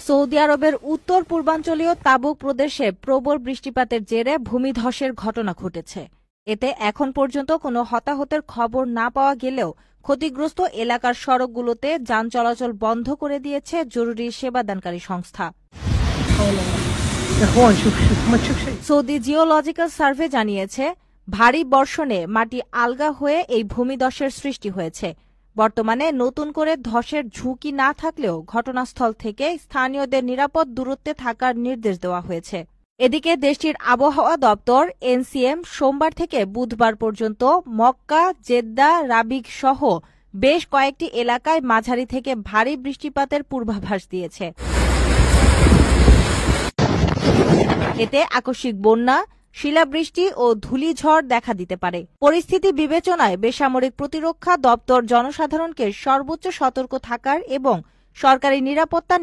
Saudi আরবের উত্তর পূর্বাঞ্চলীয় তাবুক প্রদেশে প্রবল বৃষ্টিপাতের জেরে ভূমিধসের ঘটনা ঘটেছে। এতে এখন পর্যন্ত কোনো হতাহতের খবর না পাওয়া গেলেও ক্ষতিগ্রস্ত এলাকার সড়কগুলোতে যান চলাচল বন্ধ করে দিয়েছে জরুরি সেবাদানকারী সংস্থা। সৌদি জিওলজিক্যাল সার্ভে জানিয়েছে, ভারী বর্ষণে মাটি আলগা হয়ে এই ভূমিধসের সৃষ্টি হয়েছে। বর্তমানে নতুন করে ধসের ঝুঁকি না থাকলেও ঘটনাস্থল থেকে স্থানীয়দের নিরাপদ দূরত্বে থাকার নির্দেশ দেওয়া হয়েছে। এদিকে দেশটির আবহাওয়া দপ্তর এনসিএম সোমবার থেকে বুধবার পর্যন্ত মক্কা, জেদ্দা, রাবিগ সহ বেশ কয়েকটি এলাকায় মাঝারি থেকে ভারী বৃষ্টিপাতের পূর্বাভাস দিয়েছে। এতে আকস্মিক বন্যা, শিলাবৃষ্টি ও ধূলিঝড় দেখা দিতে পারে। পরিস্থিতি বিবেচনায় বেসামরিক প্রতিরক্ষা দপ্তর জনসাধারণকে সর্বোচ্চ সতর্ক থাকার এবং সরকারি নিরাপত্তা